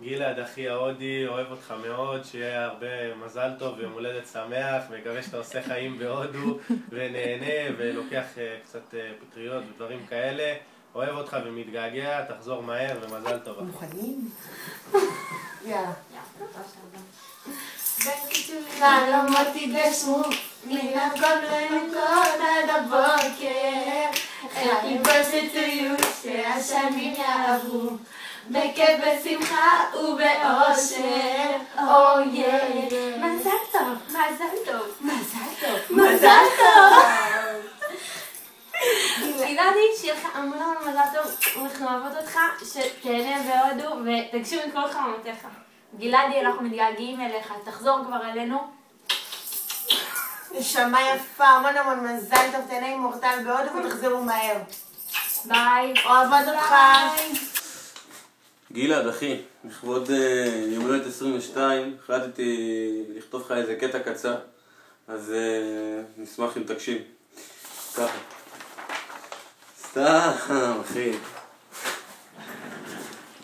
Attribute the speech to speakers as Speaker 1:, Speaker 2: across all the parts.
Speaker 1: גלעד, אחי ההודי, אוהב אותך מאוד, שיהיה הרבה מזל טוב ויום הולדת שמח, מקווה שאתה עושה חיים בהודו ונהנה ולוקח קצת פטריות ודברים כאלה. אוהב אותך ומתגעגע, תחזור מהר ומזל טוב.
Speaker 2: מוכנים? יאללה.
Speaker 3: חלומות התגשמו, מנקות לנקות עד הבוקר. Happy birthday to you, שהשנים יעברו בכיף, בשמחה ובאושר. Oh yeah. מזל טוב, מזל טוב, מזל טוב, מזל טוב. גלעדי, שיהיה לך המון המון מזל טוב, אנחנו אוהבות אותך, שתהנה בהודו ותגשים את כל חלומותיך. גלעדי, אנחנו מתגעגעים אליך, תחזור כבר אלינו.
Speaker 2: נשמה יפה, המון המון מזל טוב, תהנה עם אורטל בהודו ותחזרו מהר.
Speaker 3: ביי.
Speaker 2: אוהבות אותך.
Speaker 4: גלעד, אחי, לכבוד יום הולדת 22, החלטתי לכתוב לך איזה קטע קצר, אז נשמח אם תקשיב. ככה. סתם, אחי.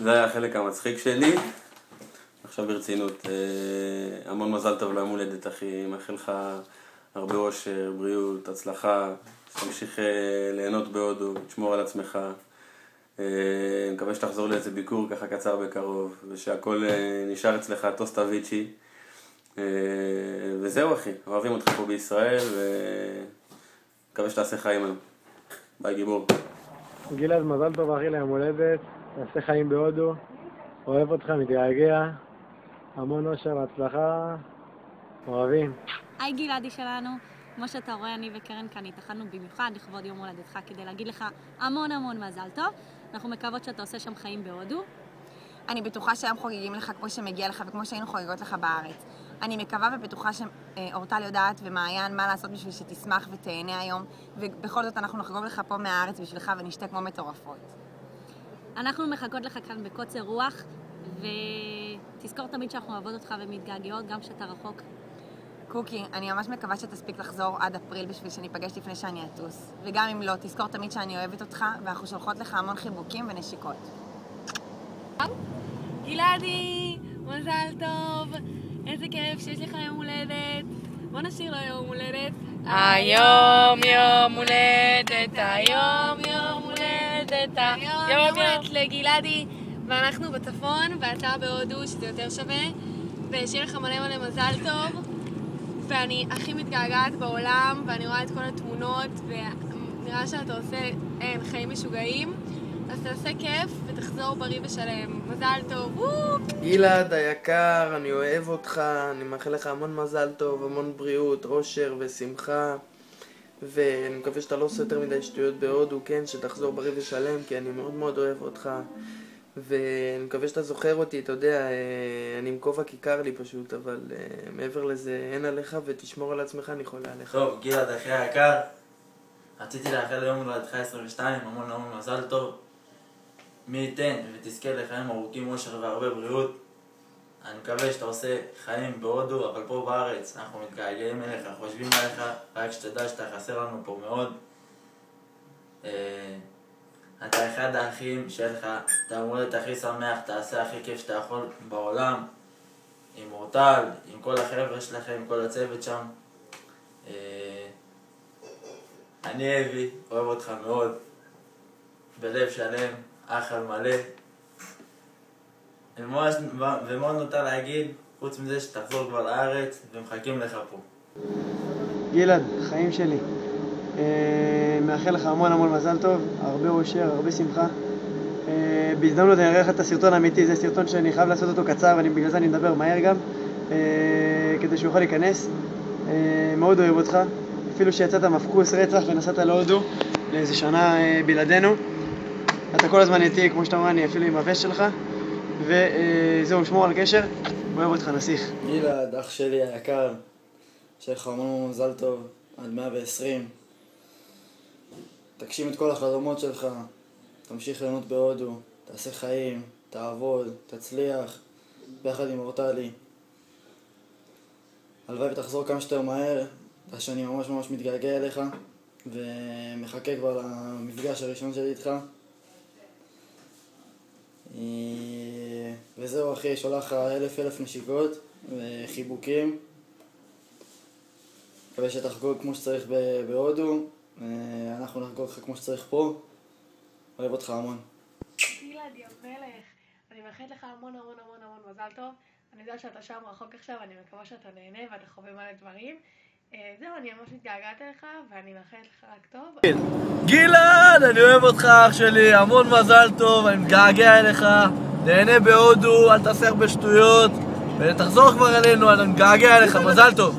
Speaker 4: זה היה החלק המצחיק שלי. עכשיו ברצינות, המון מזל טוב ליום הולדת, אחי. מאחל לך הרבה אושר, בריאות, הצלחה. תמשיך ליהנות בהודו, תשמור על עצמך. אני מקווה שתחזור לאיזה ביקור ככה קצר בקרוב, ושהכל נשאר אצלך טוסטה-ויצ'י. וזהו, אחי, אוהבים אותך פה בישראל, ומקווה שתעשה חיים היום. ביי, גיבור.
Speaker 5: גלעד, מזל טוב אחי ליום הולדת, תעשה חיים בהודו, אוהב אותך, מתגעגע, המון אושר והצלחה, אוהבים.
Speaker 6: היי גלעדי שלנו, כמו שאתה רואה, אני וקרן כאן התאחדנו במיוחד לכבוד יום הולדתך כדי להגיד לך המון המון מזל טוב. אנחנו מקוות שאתה עושה שם חיים בהודו.
Speaker 7: אני בטוחה שהיום חוגגים לך כמו שמגיע לך וכמו שהיינו חוגגות לך בארץ. אני מקווה ובטוחה שאורטל יודעת ומעיין מה לעשות בשביל שתשמח ותהנה היום, ובכל זאת אנחנו נחגוג לך פה מהארץ בשבילך ונשתה כמו מטורפות.
Speaker 6: אנחנו מחכות לך כאן בקוצר רוח, ותזכור תמיד שאנחנו אוהבות אותך ומתגעגעות גם כשאתה רחוק.
Speaker 7: קוקי, אני ממש מקווה שתספיק לחזור עד אפריל בשביל שניפגש לפני שאני אטוס. וגם אם לא, תזכור תמיד שאני אוהבת אותך, ואנחנו שולחות לך המון חיבוקים ונשיקות.
Speaker 8: גלעדי, מזל טוב, איזה כיף שיש לך יום הולדת. בוא נשאיר לו יום הולדת. היום יום הולדת, היום יום הולדת, יום הולדת לגלעדי. ואנחנו בצפון ואתה בהודו, שזה יותר שווה. ושיהיה לך מלא מלא מזל טוב. ואני הכי מתגעגעת בעולם, ואני רואה את כל התמונות, ונראה שאתה עושה חיים משוגעים. אז תעשה כיף ותחזור בריא ושלם. מזל טוב.
Speaker 9: גלעד היקר, אני אוהב אותך, אני מאחל לך המון מזל טוב, המון בריאות, אושר ושמחה, ואני מקווה שאתה לא עושה יותר מדי שטויות בהודו, כן, שתחזור בריא ושלם, כי אני מאוד מאוד אוהב אותך, ואני מקווה שאתה זוכר אותי, אתה יודע, אני עם כובע כיכר לי פשוט, אבל מעבר לזה אין עליך, ותשמור על עצמך, אני חולה עליך.
Speaker 10: טוב, גלעד אחי היקר, רציתי לאחל ליום הולדתך 22, המון המון מזל טוב. מי ייתן ותזכה לחיים ארוכים, אושר והרבה בריאות. אני מקווה שאתה עושה חיים בהודו, אבל פה בארץ אנחנו מתגעגעים אליך, חושבים עליך, רק שתדע שאתה חסר לנו פה מאוד. אתה אחד האחים שלך, אתה אמור להיות הכי שמח, תעשה הכי כיף שאתה יכול בעולם, עם אורטל, עם כל החבר'ה שלכם, עם כל הצוות שם. אני אבי, אוהב אותך מאוד, בלב שלם, אח על מלא. ומאוד נותר להגיד, חוץ מזה שתחזור כבר לארץ ומחכים לך פה.
Speaker 5: גלעד, חיים שלי, מאחל לך המון המון מזל טוב, הרבה אושר, הרבה שמחה. בהזדמנות אני אראה לך את הסרטון האמיתי, זה סרטון שאני חייב לעשות אותו קצר, ובגלל זה אני מדבר מהר גם, כדי שהוא יוכל להיכנס. מאוד אוהב אותך, אפילו שיצאת מפקוס רצח ונסעת להודו לאיזה שנה בלעדינו. אתה כל הזמן איתי, כמו שאתה אומר, אני אפילו עם הווש שלך, וזהו, שמור על קשר, אוהב אותך, נסיך.
Speaker 11: גלעד, אח שלי היקר, שיהיה לך המון מזל טוב, עד 120. תגשים את כל החלומות שלך, תמשיך ליהנות בהודו, תעשה חיים, תעבוד, תצליח, ביחד עם אורטלי. הלוואי ותחזור כמה שיותר מהר, שאני ממש ממש מתגעגע אליך, ומחכה כבר למפגש הראשון שלי איתך. וזהו אחי, שולח לך אלף נשיקות וחיבוקים. מקווה שתחגוג כמו שצריך בהודו, אנחנו נחגוג לך כמו שצריך פה. אוהב אותך המון.
Speaker 8: גלעד, יא מלך, אני מאחלת לך המון מזל טוב. אני יודעת שאתה שם רחוק עכשיו, אני מקווה שאתה נהנה ואתה חווה מלא דברים. זהו, אני ממש מתגעגעת אליך, ואני מאחלת לך רק טוב.
Speaker 12: גלעד, אני אוהב אותך אח שלי, המון מזל טוב, אני מתגעגע אליך, נהנה בהודו, אל תעשה הרבה שטויות, ותחזור כבר אלינו, אני מתגעגע אליך, מזל טוב.